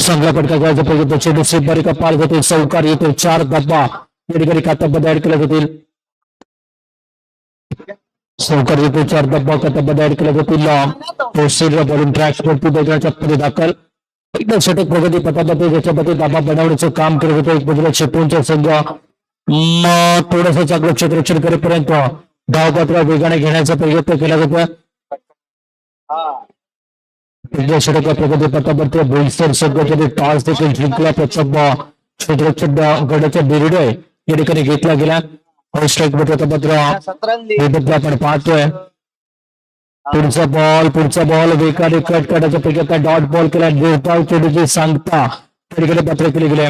चांगला फटका घ्यायचा पाहिजे. चेंडू सेफबारी का पाल जातील. चौकार येतो. 4 धाबा या ठिकाणी खात्यामध्ये ऍड केल्या जातील. चौकार येतो. 4 धाबा खात्यामध्ये ऍड केल्या जातील. बॉलिंग ट्रॅक वरती देण्याच्या मध्ये दाखल. एकदा षटक प्रगती पथामध्ये ज्याच्यामध्ये धाबा बनवण्याचं काम करत होतं. एक बाजूला चिपळूणचा संघ थोडंसं चांगलं क्षेत्ररक्षण करेपर्यंत धावपात्र वेगाने घेण्याचा प्रयत्न केला जातो. षटक प्रगती पथामध्ये बोईसर संघाने टॉस देखील जिंकला. त्याचा क्षेत्ररक्षण गडाचा निर्णय या ठिकाणी घेतला गेला. स्ट्राईक पथापत्र आपण पाहतोय. पुढचा बॉल वेगाने कट करण्याचा प्रयत्न. डॉट बॉल केला. निर्धाव चेंडूची सांगता त्या ठिकाणी पत्र केले गेले.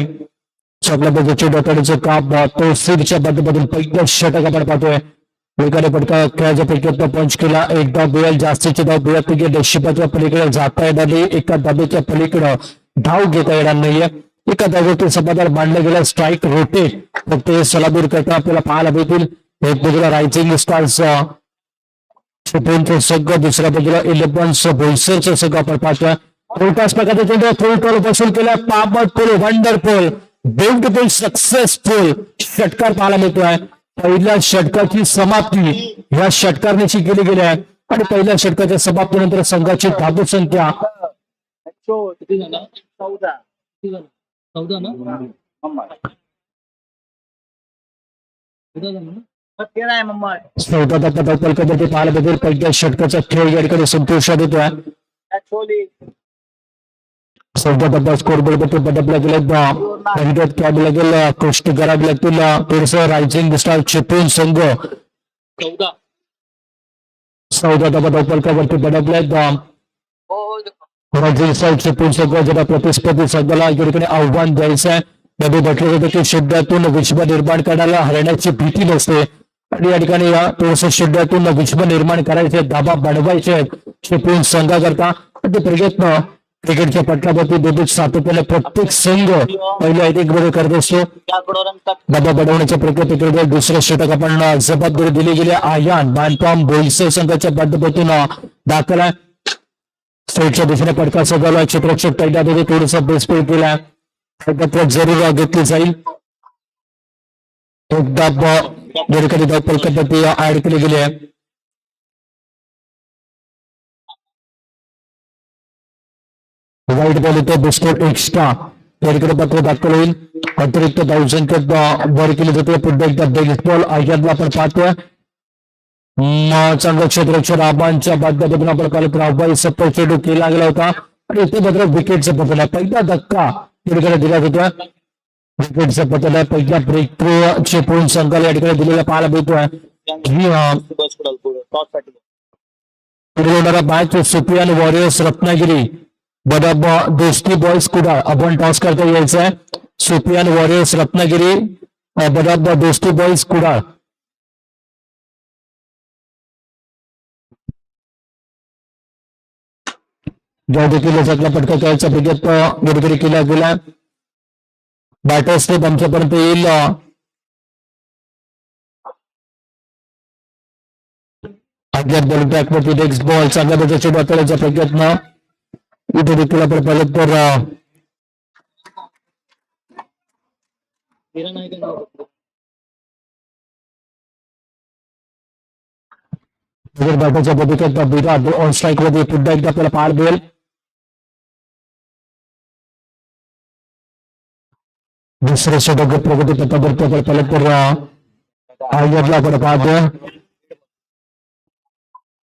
चांगल्या चेंडू काम तो सीडच्या बद्दल पहिलं षटक आपण पाहतोय. वेगाने फटका खेळायचा प्रयत्न पंच केला. एक धाव मिळेल. जास्तीचे धाव मिळत नशिबाच्या पलीकडे जाता येणार नाही. एका धाबेच्या पलीकडे धाव घेता येणार नाहीये. एका धावेतील समाधान मांडलं गेलं. स्ट्राईक रोटेट फक्त हे सलामीर करता आपल्याला पाहायला मिळतील. एक बाजूला रायझिंग स्टार्स चिपळूणचा संघ, दुसऱ्या बाजूला 11 बोईसरचा संघ आपण पाहतोय. फुलटॉस प्रकारचा चेंडू फुल बसून केला. पाबटफुल वंडरफुल ब्युटिफुल सक्सेसफुल षटकार पाहायला मिळतोय. पहिल्या षटकाची समाप्ती या षटकारण्याची केली गेली आहे आणि पहिल्या षटकाच्या समाप्तीनंतर संघाची धाव संख्या 14 पाहायला बदल. पहिल्या षटकाचा खेळ या ठिकाणी संतोषात येतोय. 14 स्कोर बोर्ड बदलला गेला. कॅबला गेला. कष्ट करावे लागतील. थोडंसं रायझिंग स्टार चिपळूण संघ 14 फलकावरती बदललाय. रायझिंग स्टार चिपळूण संघ ज्याला प्रतिस्पर्धी संघाला या ठिकाणी आव्हान द्यायचं आहे. त्याने म्हटलं जातं की शब्दातून विश्व निर्माण करण्याला हरण्याची भीती नसते आणि या ठिकाणी थोडस शब्दातून विश्व निर्माण करायचे, धाबा बनवायचे आहेत चिपळूण संघाकरता. ते प्रयत्न क्रिकेटच्या पटकावरती देत सातत्याने प्रत्येक संघ पहिल्या मध्ये करत असतो. धाबा बनवण्याचा प्रयत्न केला. दुसरं षटक आपण जबाबदारी दिली गेली. आयान बांधकाम बोईसर संघाच्या पद्धतीतून दाखल आहे. स्ट्रेटच्या दिशेने पटका सजवला. क्षेत्ररक्षक तैनात थोडासा बेसपेल केला. जरूर घेतली जाईल. एकदा या ठिकाणी धाव पद्धती ऍड केली गेली आहे. वाईट बॉल येतो. बिस्कोट एक्स्ट्रा या ठिकाणी पत्र दाखल होईल. अतिरिक्त धावसंख्येत वर केली जाते. पुन्हा एकदा बेसबॉल आयातला आपण पाहतोय. चांगलं क्षेत्ररक्षण आबांच्या माध्यमातून आपण पाहिलं. आव्हान सप्पर चेंडू केला गेला होता आणि इथे मात्र विकेटचा पतन आहे. पहिला धक्का या ठिकाणी दिला होता. विकेटचा पतन आहे. पहिला ब्रेक थ्रू चिपळूण संघाला या ठिकाणी दिलेला पाहायला मिळतोय. होणारा मॅच सुपियान वॉरियर्स रत्नागिरी बदाब दोस्ती बॉयज कुडाळ आपण टॉस करता यायचं आहे. सुपियान वॉरियर्स रत्नागिरी बदाब दोस्ती बॉयज कुडाळ. ज्या देखील चांगला फटका खेळायचा प्रयत्न बरोबरी केला गेला. बॅटर स्टेप आमच्यापर्यंत येईल. बॉलिंग ट्रॅकवरती नेक्स्ट बॉल चांगल्या पद्धतीने वाचवण्याचा प्रयत्न इथे देखील आपण पाहिलं तर बॅटरच्या पद्धतीत ऑन स्ट्राईक मध्ये पुन्हा एकदा आपल्याला पार मिळेल. दुसरे षटक प्रगती पथावरती आपण पाहिलं तर आयरला आपण पाहतो.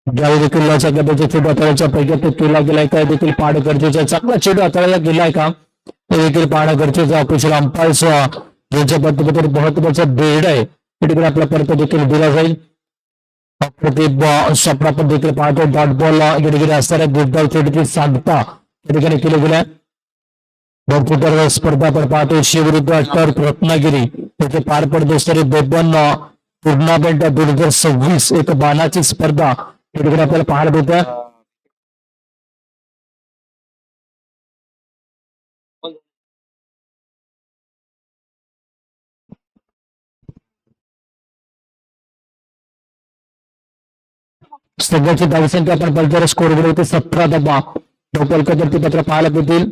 ज्यावेळी देखील चांगल्या चेंडू हाताळायचा प्रयत्न केला गेलाय का देखील पाहणं गरजेचं आहे. चांगला चेंडू हाताळायला गेलाय का ते देखील पाहणं गरजेचं आहे. ऑफिशियल अंपायर्स यांच्या पद्धतीने महत्वाचा बेड आहे तिकडे आपला परत देखील दिला जाईल. स्वप्न पण देखील पाहतो. डॉट बॉल या ठिकाणी असणाऱ्या निर्धाव चेंडूची सांगता या ठिकाणी केली गेल्या. भरपूर स्पर्धा आपण पाहतो. शिवविरुद्ध टर्फ रत्नागिरी येथे पार पडत असणारी बेबन टुर्नामेंट 2026 एक बाणाची स्पर्धा तिकडे आपल्याला पाहायला मिळतं. संघाची धावसंख्या आपण बलदार स्कोर केली होती 17 धावा. पत्र पाहायला मिळतील.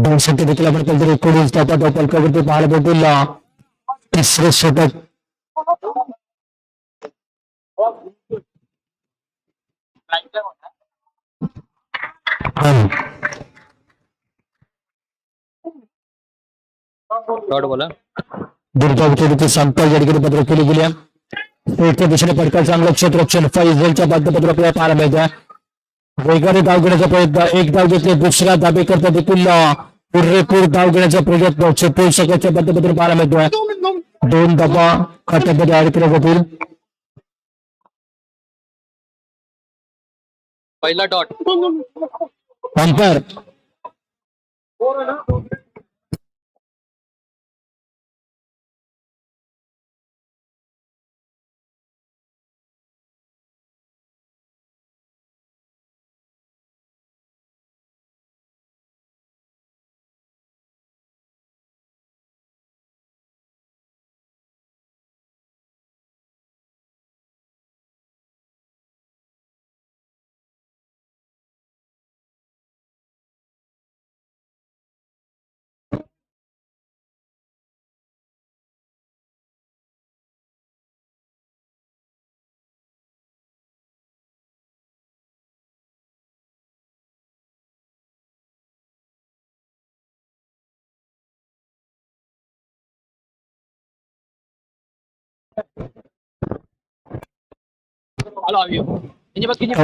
दोनशे देखील आपण कधीतरी 19 धावा धावफलकावरती पाहायला भेटेल. तिसरे षटक दुर्गावती संपल या ठिकाणी पत्र केली गेली. शेवटच्या दिशेने फटका चांगलं क्षेत्ररक्षण फैजलच्या बाध्यपत्र आपल्याला पाहायला मिळतं. वेगाने धाव घेण्याचा प्रयत्न, एक धाव घेतले, दुसरा धाबे करता देखील पुरेपूर धाव घेण्याचा प्रयत्न चतुर सकाळच्या बाध्यपत्र पाहायला मिळतोय. 2 धावा खात्यामध्ये ऍड केल्या जातील. पहिला डॉट अंपायर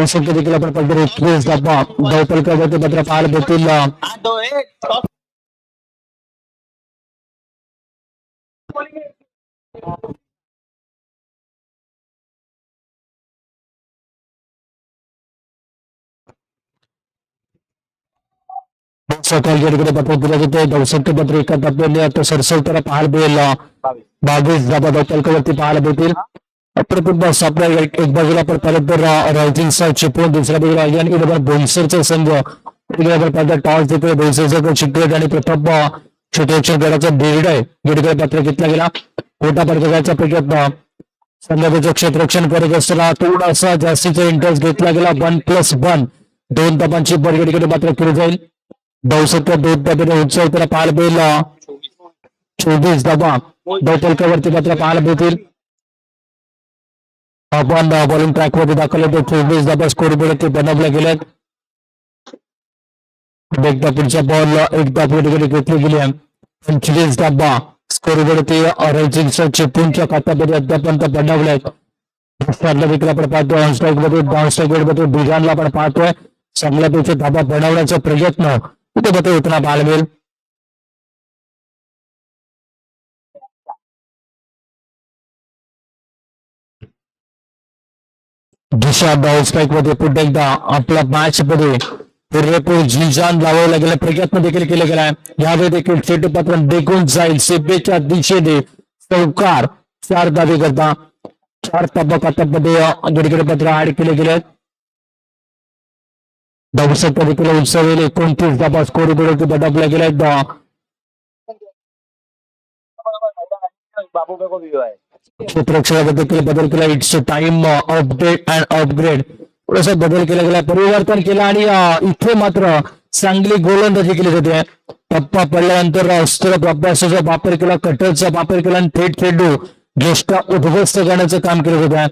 संख्या देखील आपण पद्धती 21 धावा धावफलकावरती पत्र पाहायला भेटेल. सकाळी या ठिकाणी पत्र दिलं जाते. धावसंख्या पत्र एका टप्प्याने आता सरसवताना पाहायला मिळेल. 22 धावा धावफलकावरती पाहायला भेटेल. प्रथम बस आपल्या एक बाजूला आपण पाहिलं तर रायझिंगचा चिपळूण, दुसऱ्या बाजूला बोईसरचा संघ टॉस देतोय. बोईसरचा चित्रट आणि प्रथम क्षेत्ररक्षण गडाचा बेरड आहे या ठिकाणी पत्र घेतला गेला. कोटा पडकाचा प्रयत्न संघाचं क्षेत्ररक्षण करत असताना थोडासा जास्तीचा इंटरेस्ट घेतला गेला. 1+1 2 धावांची बळी या ठिकाणी मात्र केली जाईल. धावसंख्या 2 धाब्याने उंचावताना पाहायला मिळेल. 24 धावा धावफलकावरती मात्र पाहायला भेटेल. आपण बॉलिंग ट्रॅक मध्ये दाखल होतो. 24 धाबा स्कोर बोर्ड बनवल्या गेल्यात. एकदा पुढच्या बॉल एकदा पुढे घेतली गेली. 25 धाबा स्कोर बोर्ड रायझिंगच्या चिपळूणच्या खात्यामध्ये अद्यापर्यंत बनवल्यात. देखील आपण पाहतोय ऑनस्ट्राईक मध्ये डाऊनस्ट्राईक मध्ये बिगानला आपण पाहतोय. चांगल्यापैकी धाबा बनवण्याचा प्रयत्न कुठे कुठे होताना पाहायला मिळेल. दुसऱ्या डाऊन स्ट्राईक मध्ये पुन्हा एकदा आपल्या मॅच मध्ये पुरेपूर जीजान लावायला गेला प्रयत्न देखील केला गेलाय. यावेळी देखील चेटपात्र देखून जाईल सीबेच्या दिशेने चौकार 4 धावे करता 4 तबक खात्यामध्ये पत्र ऍड केले गेले. धावसंख्या देखील उंचावेल. 29 धाबा स्कोर बोर्ड बदलल्या गेल्या. क्षेत्ररक्षणात देखील बदल केला. It's time update and upgrade थोडासा बदल केला गेला, परिवर्तन केलं आणि इथे मात्र चांगली गोलंदाजी केली जाते. टप्पा पडल्यानंतर अस्त्र अभ्यासाचा वापर केला, कटरचा वापर केला आणि थेट खेळू ज्येष्ठ उद्ध्वस्त करण्याचं काम केलं होतं.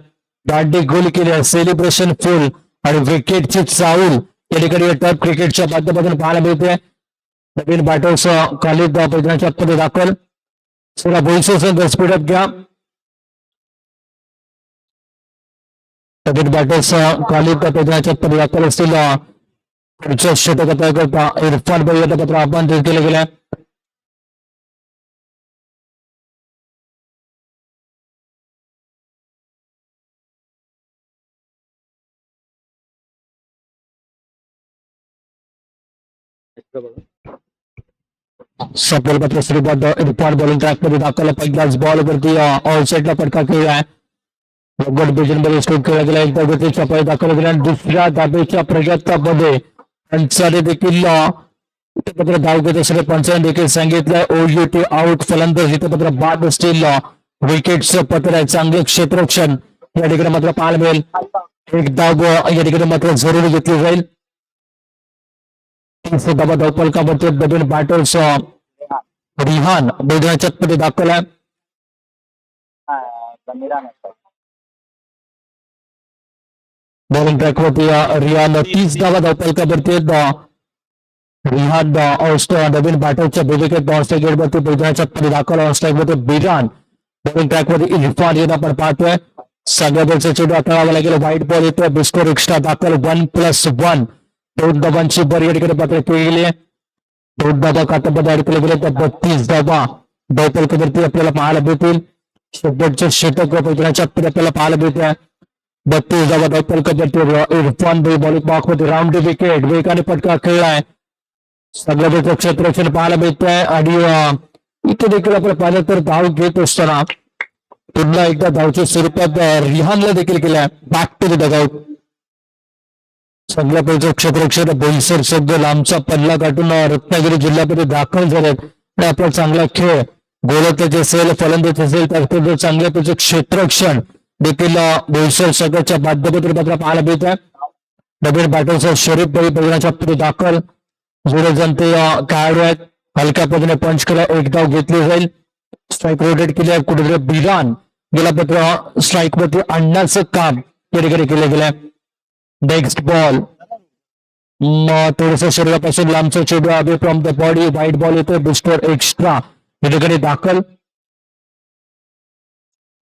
दांडी गोल केल्या, सेलिब्रेशन फुल आणि विकेटची चाऊल या ठिकाणी टॉप क्रिकेटच्या माध्यमातून पाहायला मिळते. नवीन बॅटर्स खालीद मैदानाच्या मध्ये दाखल. थोडा बोईसर संघ स्पीडअप घ्या. नवीन बॅटर्स खालीद मैदानाच्या मध्ये दाखल असतील. पुढच्या षटकाकरता इरफान भाई आता पत्र आमंत्रित केलं गेलं. सफल पत्र श्रीपाद इरफान बॉलिंग ट्रॅक मध्ये दाखल. पहिलाच बॉल वरती ऑल साईडला फटका केला आहे. गट मध्ये स्ट्रोक केला गेला. एकदा गतीच्या पाय दाखवला गेला आणि दुसऱ्या धाबेच्या प्रयत्नामध्ये पंचाने देखील इथे मात्र धाव घेत असले. पंचाने देखील सांगितलं ओयूटी आउट. फलंदाज इथे मात्र बाद असतील. विकेटचं पत्र आहे. चांगलं क्षेत्ररक्षण या ठिकाणी मात्र पाहायला मिळेल. एक धाव या ठिकाणी मात्र जरुरी घेतली जाईल. धाबा धावपलकामध्ये नवीन बॅटर्स रिहान मैदानाच्या मध्ये दाखवला. बॉलिंग ट्रॅकवरती रिहान 30 धावा धावपलकावरती. रिहान नवीन बॅटरच्या भूमिकेत ऑनस्ट्राईक गेटवरती मैदानाच्या मध्ये दाखवला. ऑनस्ट्राईक मध्ये बिरान. बॉलिंग ट्रॅकवरती इरफान यांना आपण पाहतोय. सगळ्या बॉलचा चेंडू हाताळावा लागेल. व्हाईट बॉल येतोय. बिस्कोर एक्स्ट्रा दाखल 1+1. 2 धावांची बर या ठिकाणी पात्र केली गेली आहे. 2 धावा खात्यामध्ये ऍड केले गेले तर 32 धावा धावपलकावरती आपल्याला पाहायला भेटतील. शेवटचे षटक मैदानाच्या आपल्याला पाहायला भेटते. 32 धावा धावपलकावरती. इरफान भाई बॉलिंग बॉक्समध्ये राऊंड विकेट वेगाने फटका खेळलाय. सगळ्या क्षेत्ररक्षण पाहायला मिळतंय आणि इथे देखील आपण पाहिलं तर धाव घेत असताना पुन्हा एकदा धावच्या स्वरूपात रिहानला देखील केलाय. Back to the dugout. सगळ्या पैकी क्षेत्ररक्षण बोईसर संघ लांबचा पल्ला गाठून रत्नागिरी जिल्ह्यामध्ये दाखल झालेत. आपला चांगला खेळ गोलंदाज असेल फलंदाज असेल तर चांगल्यापैकी क्षेत्ररक्षण देखील बोईसर संघाच्या माध्यमातून मात्र पाहायला मिळत आहे. नवीन बॅटरचा शरीफ भाई मैदानाच्या पुढे दाखल. जुळे जनते खेळाडू आहेत. हलक्या पद्धतीने पंच केला. एक धाव घेतली जाईल. स्ट्राईक रोटेट केली. कुठेतरी बिरान गेला पत्र स्ट्राईक मध्ये आणण्याचं काम या ठिकाणी केलं गेलंय. नेक्स्ट बॉल थोडस शरीरापासून लांबचा चेंडू away from the body. White ball येतोय. बुस्टर एक्स्ट्रा या ठिकाणी दाखल.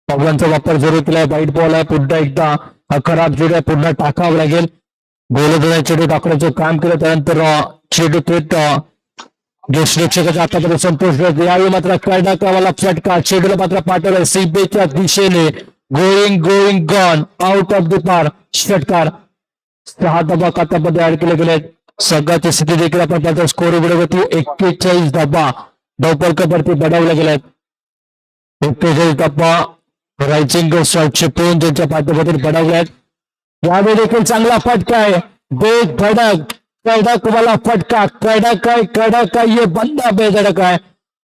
पवनचा वापर जरूर केलाय. व्हाईट बॉल आहे. पुन्हा एकदा खराब चेंडू आहे. पुन्हा टाकावं लागेल. गोलंदाज चेंडू टाकण्याचं काम केलं त्यानंतर चेंडू थेट यष्टीरक्षकाच्या हातामध्ये संतोष यावेळी मात्र कर्नाटकावाला फटका. चेंडूला मात्र पाठवलं सीबेच्या दिशेने. Going gone out of the पार. षटकार. 6 धावा खात्यामध्ये ऍड केले गेले. संघाची स्थिती देखील आपण पाहतो. स्कोर विडवती 41 धावा धावपलकावरती बढ़ावल्या गेल्यात. 41 धावा रायझिंग चिपळूण ज्यांच्या माध्यमातून बढ़ावल्यात. यावेळी देखील चांगला फटका आहे. बेग धडक कडक वाला फटका. कडक आहे ये बंदा बेधडक आहे.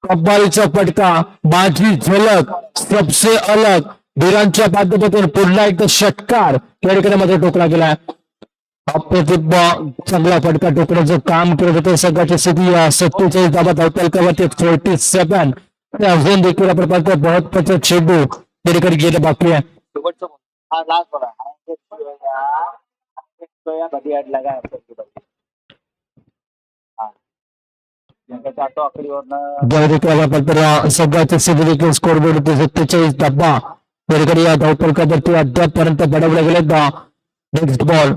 कब्बालीचा फटका. माझी झलक सबसे अलग. बिरांच्या माध्यमातून पुन्हा एकदा षटकार या ठिकाणी मध्ये टोकला गेलाय. अप्रतिम चांगला फटका टोकण्याचं काम करत होतं. संघाची स्थिती 47 धावा धावपलकावरती 47. अजून देखील आपण पाहतो महत्वाचा चेंडू या ठिकाणी गेलं बाकी आहे. संघाची स्थिती देखील स्कोर बोर्ड 47 धावा या ठिकाणी या धावपलकावरती अद्यापपर्यंत बढ़वल्या गेल्या. नेक्स्ट बॉल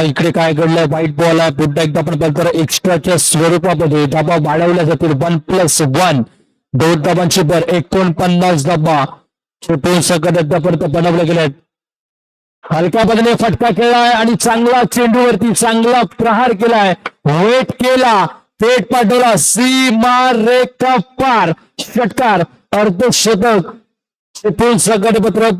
इकडे काय घडलंय. व्हाईट बॉल आहे. पुन्हा एकदा आपण पाहतो एक्स्ट्राच्या स्वरूपामध्ये धावा वाढवल्या जातील. 1+1. 2 धावांची बर 49 धावा चिपळूण संघात अद्यापर्यंत बनवले गेलेत. हलक्या पद्धतीने फटका खेळलाय आणि चांगला चेंडूवरती चांगला प्रहार केलाय. वेट केला. थेट पाठवला सीमा रेखा पार. षटकार. अर्धशतक चिपळूण संघाने पत्र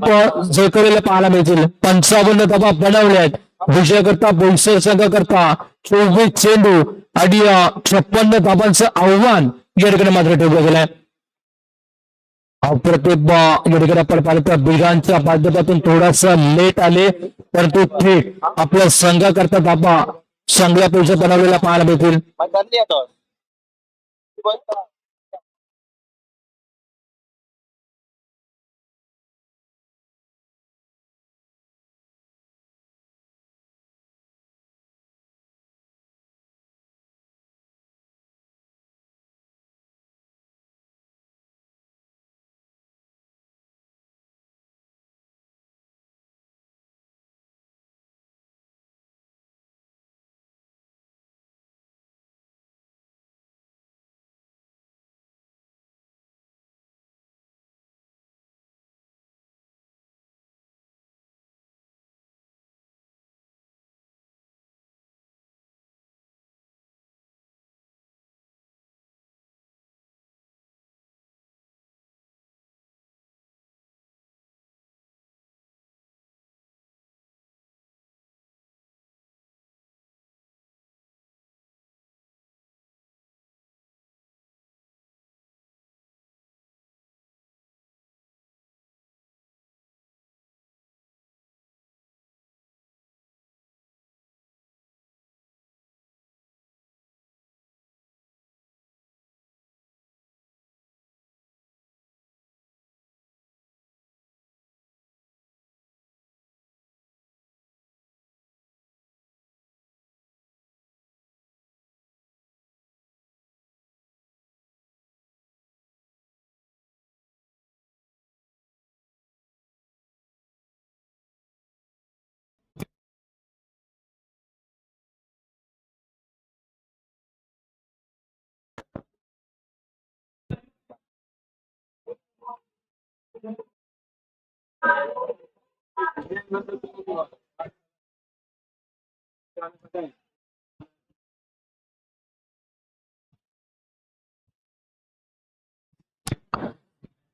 झळकलेले पाहायला मिळतील. 55 धावा बनवल्यात. विजय करता बोईसर संघ करता 24 चेंडू आणि 56 धावांचं आव्हान या ठिकाणी मात्र ठेवलं गेलंय. अप्रतिम या ठिकाणी आपण पाहिलं तर बिगांच्या माध्यमातून थोडासा लेट आले परंतु थेट आपल्या संघाकरता धावा चांगल्या पैसे बनवलेला पाहायला मिळतील.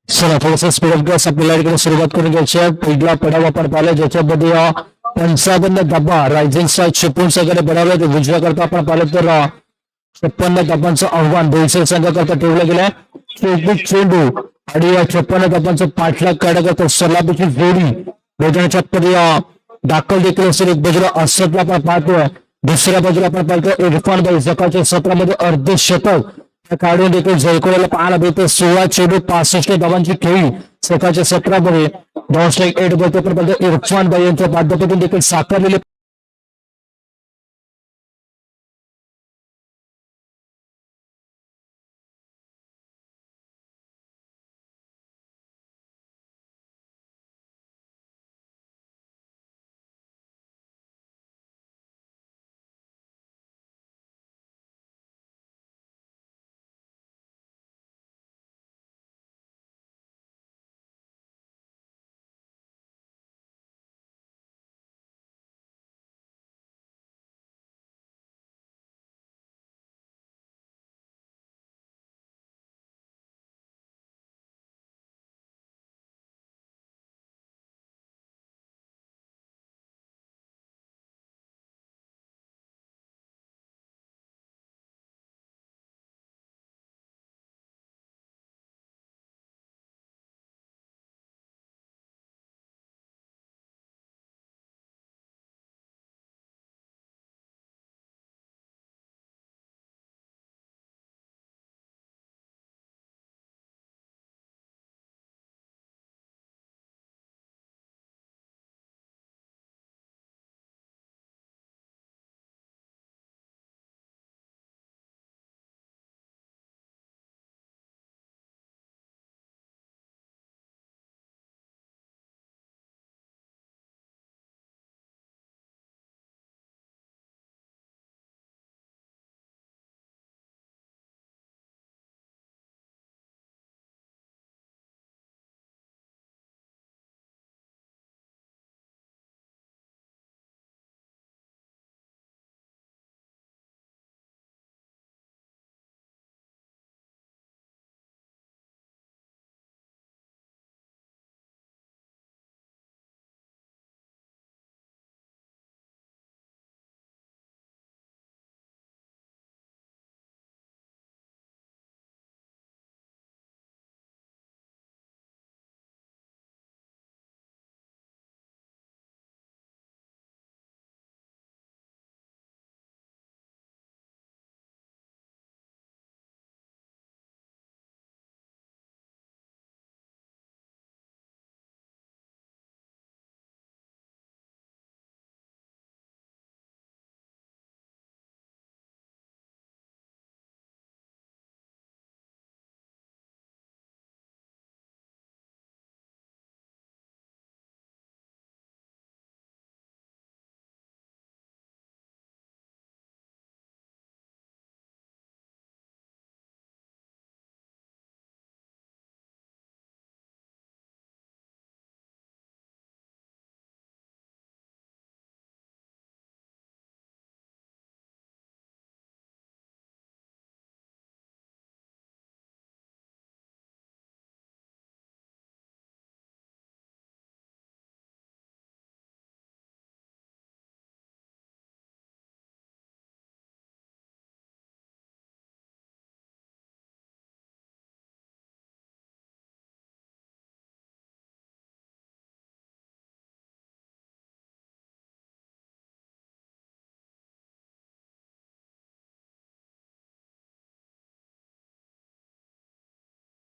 चला थोडस स्पीड ऑफ गॅस आपल्याला इकडे सुरुवात करून घ्यायची आहे. पहिला पडाव आपण पाहिला ज्याच्यामध्ये 55 डब्बा रायझनचा चिपळूण संघाने बनवला. ते उजव्या करता आपण पाहिलं तर 56 डब्बांचं आव्हान बोईसर संघाकरता ठेवलं गेलंय. चेंडू आणि या 56 डब्बांचं पाठलाग करण्याकरता सलामीची जोडी मैदानाच्या आतमध्ये दाखल देखील असेल. एक बाजूला असदला आपण पाहतोय, दुसऱ्या बाजूला आपण पाहतोय इरफान भाई सकाळच्या सत्रामध्ये अर्धशतक काढून देखील जयकोला पाहायला मिळते. 16 चेंडू 65 धावांची खेळी सकाळच्या सत्रामध्ये डॉनस्ट्राईक 8 बॉल इरफान भाई यांच्या माध्यमातून देखील साकारलेले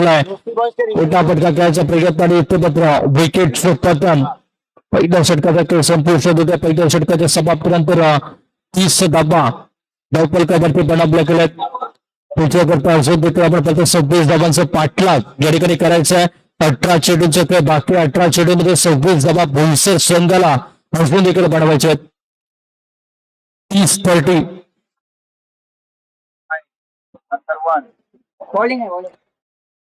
फटका खेळायचा प्रयत्न आणि इतपत्र विकेट पतन. पहिल्या षटकाचा खेळ संपुष्ट होत्या. पहिल्या षटकाच्या समाप्तीनंतर 30 धाबा धावपलकावरती बनवल्या गेल्या. पुढच्याकरता अजून देखील आपण फक्त 26 धाबांचा पाठलाग या ठिकाणी करायचा आहे. 18 चेंडूंचा खेळ बाकी. 18 चेंडूमध्ये 26 धाबा बोईसर संघाला अजून देखील बनवायचे आहेत. 30-30 बॉलिंग आहे.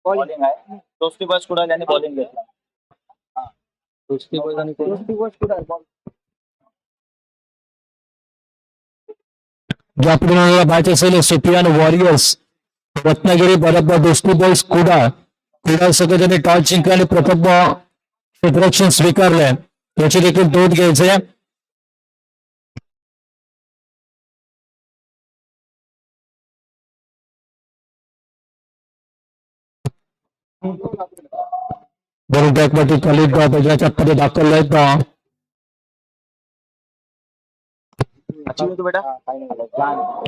बॉलिंग आहे. दोस्ती बस कुडाल यांनी बॉलिंग घेतला. ज्या पाहायचे असेल सुपियान वॉरियर्स रत्नागिरी बरोबर दोस्ती बॉईज कुडाळ सगळ्यांनी टॉस जिंकले आणि प्रथम क्षेत्ररक्षण स्वीकारले. याची देखील नोंद घ्यायचे. बरोबर बॅकवरती खाली बजाच्या मध्ये दाखल आहेत.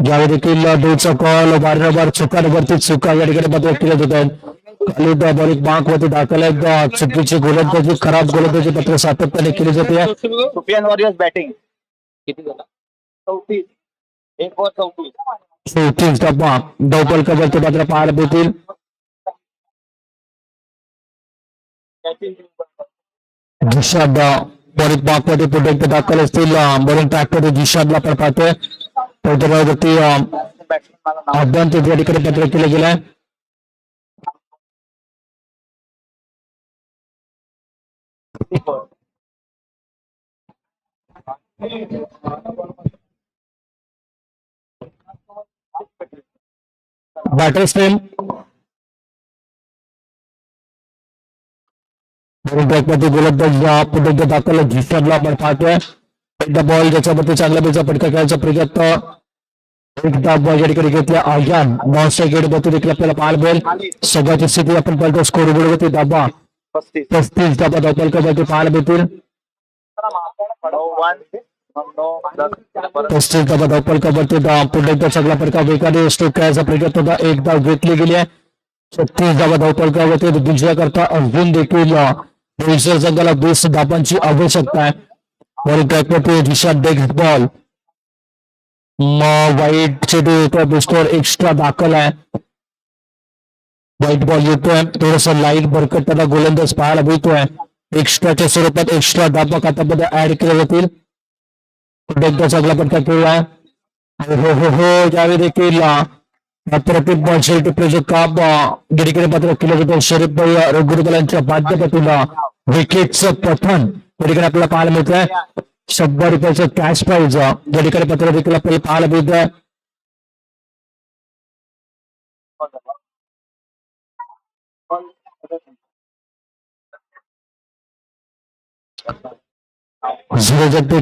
ज्यावेळी देखील दूरचा कॉल वारंवार चुकांवरती चुका या ठिकाणी बदल केले जातात. खाली बॉलिंग मार्क वरती दाखल आहेत. चुकीची गोलंदाजी खराब गोलंदाजी पत्र सातत्याने केली जाते. सुपियान वॉरियर्स बॅटिंग किती झाला 34 एक ओव्हर 34 डब्बा डबल कव्हरचे मात्र पाहायला मिळतील. जिशाद बॉलिंग मार्क मध्ये पुढे एकदा दाखल असतील. बॉलिंग ट्रॅक मध्ये जिशादला आपण पाहतोय. वरती अभ्यंतर या ठिकाणी पत्र केलं गेलंय. बॅटर स्ट्रीम मध्ये गोलंदाज पुढे दाखल जिशादला आपण पाहतोय. एकदा बॉल ज्याच्यामध्ये चांगल्या बेचा फटका खेळायचा प्रयत्न एकदा बॉल या ठिकाणी घेतल्या. आयान नॉन स्ट्राईक गेट बद्दल देखील आपल्याला पाहायला मिळेल. सगळ्याची स्थिती आपण पाहतो. स्कोर बोर्डवरती दाबा 35 दाबा धावपल कवरती पाहायला मिळतील. 35 दाबा धावपल कवरती पुढे एकदा चांगला फटका वेगाने स्ट्रोक खेळायचा प्रयत्न होता. एक धाव घेतली गेली आहे. 36 धाबा धावपल कवरती दुसऱ्या करता अजून देखील संघाला 20 धाबांची आवश्यकता आहे. वरती दिशा डेक्स बॉल वाईट चेंडू दुसऱ्यावर एक्स्ट्रा दाखल आहे. व्हाईट बॉल येतोय. थोडस लाईट भरकटताना गोलंदाज पाहायला मिळतोय. एक्स्ट्राच्या स्वरूपात एक्स्ट्रा धाबा खात्यामध्ये ऍड केले जातील. पुढे एकदा चांगला फटका खेळलाय. हो यावेळी देखील प्रत्येक बॉल शेवटी प्रेझेंट काम गिरीकडे मात्र केलं जातं. शरीफ भाई रघुरुबलांच्या माध्यमातून विकेटचं पतन या ठिकाणी आपल्याला पाहायला मिळतंय. 100 रुपयाचं कॅश प्राईज या ठिकाणी पत्र देखील आपल्याला पाहायला मिळतंय.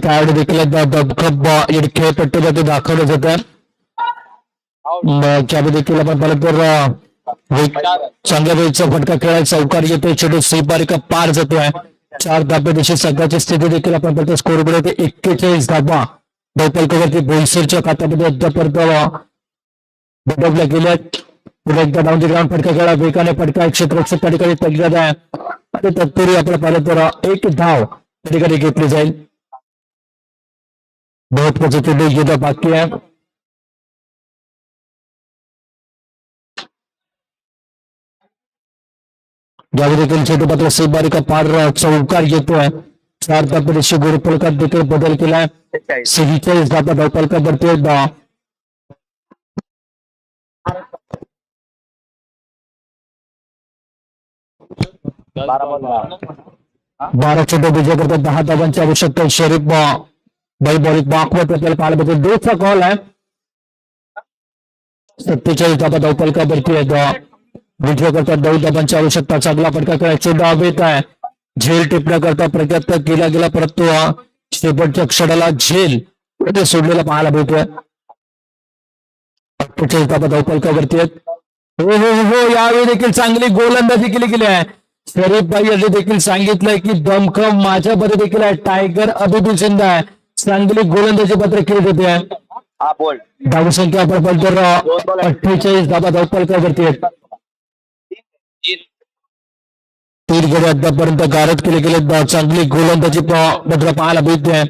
काय देखील खेळपट्टीमध्ये दाखवलं जातं. देखील आपण पाहिलं तर चांगल्या वेळीचा फटका खेळायला चौकार येतोय. चेंडू सीबारिका पार जातोय. 4 धाब्याची सगळ्याची स्थिती देखील आपण पाहतो. स्कोर बोर्ड 41 धाबा धावपलकावरती बोईसरच्या खात्यामध्ये अद्यापर्यंत बदलल्या गेल्या. पुढे एकदा डाऊन दी ग्राउंड फटका खेळा वेगाने फटका क्षेत्ररक्षक त्या ठिकाणी तज्ञ आहे. आणि तत्पूर्वी आपल्याला पाहिलं तर एक धाव त्या ठिकाणी घेतली जाईल. महत्वाचं चेंडू घेणं बाकी आहे. यावेळी देखील चेंडू मात्र सीबारिका पार चौकार येतोय. 4 धाब्याची गुरुफलकात देखील बदल केलाय. 46 धाबा धावपलकावरती 12 चेंडू विजय करतात. 10 धाबांची आवश्यकता. शरीफ बाई बॉलिंग बाकवत आपल्याला पाहायला मिळते. दूरचा कॉल आहे. 47 धाबा धावपलकावरती विजय करतात. 9 धाबांची आवश्यकता. चांगला फटका खेळाय. चेंडू हवेत आहे. झेल टिपण्याकरता प्रयत्न केला गेला परंतु शेवटच्या क्षणाला झेल सोडलेला पाहायला मिळतोय. 48 धाबा धावपलकावरती आहेत. हो यावेळी देखील चांगली गोलंदाजी केली गेली आहे. शरीफ भाई यांनी देखील सांगितलंय की दमखम माझ्यामध्ये देखील आहे. टायगर अभिजित आहे. चांगली गोलंदाजी पत्र केली जाते. धावसंख्या आपण पाहिलं तर 48 धाबा धावपलकावरती आहेत. 3 गडी आतापर्यंत गारद केले गेले. चांगली गोलंदाजी पत्र पाहायला मिळते.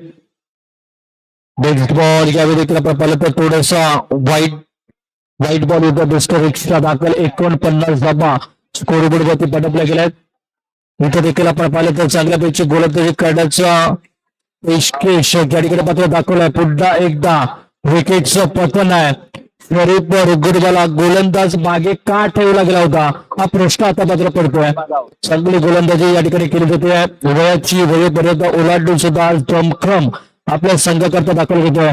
नेक्स्ट बॉल यावेळी देखील आपण पाहिलं तर थोडासा व्हाईट बॉल होता. दुसरा एक्स्ट्रा दाखल 49 धाबा स्कोरबोर्ड वरती पटकल्या गेल्यात. इथे देखील आपण पाहिलं तर चांगल्या पैकी गोलंदाजी करण्याचा पेशकेश या ठिकाणी मात्र दाखवलाय. पुन्हा एकदा विकेटचं पतन आहे. स्वरूप रुगुडवाला गोलंदाज मागे का ठेवला गेला होता हा प्रश्न आता मात्र पडतोय. चांगली गोलंदाजी या ठिकाणी केली जाते. वयाची वयोपर्यंत ओलांडून सुद्धा जमक्रम आपल्या संघाकरता दाखल होतोय.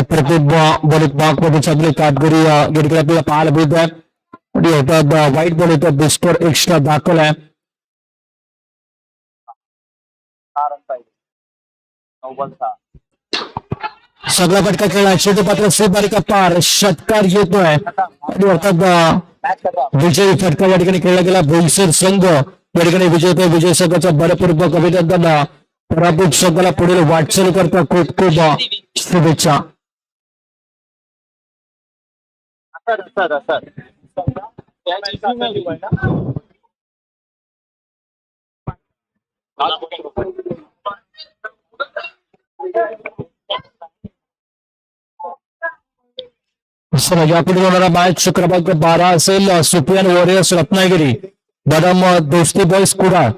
प्रत्येक बॉलिंग बॉक्स मध्ये चांगली कामगिरी या ठिकाणी आपल्याला पाहायला मिळत आहे. वाईट बॉल येतो बिस्कोर एक्स्ट्रा दाखल आहे. सगळा फटका खेळला क्षेत्रपात्र श्रीबालिका पार षटकार येतोय आणि अर्थात विजयी फटका या ठिकाणी खेळला गेला. बोईसर संघ या ठिकाणी विजय होतोय. विजय संघाचा बलपूर्वक अभिनंदन. पराभूत संघाला पुढील वाटचाल करता खूप खूप शुभेच्छा. यापुढे होणारा मॅच क्रमांक 12 असेल. सुपियान वॉरियर्स रत्नागिरी बदाम दोस्ती बॉयज कुडाळ.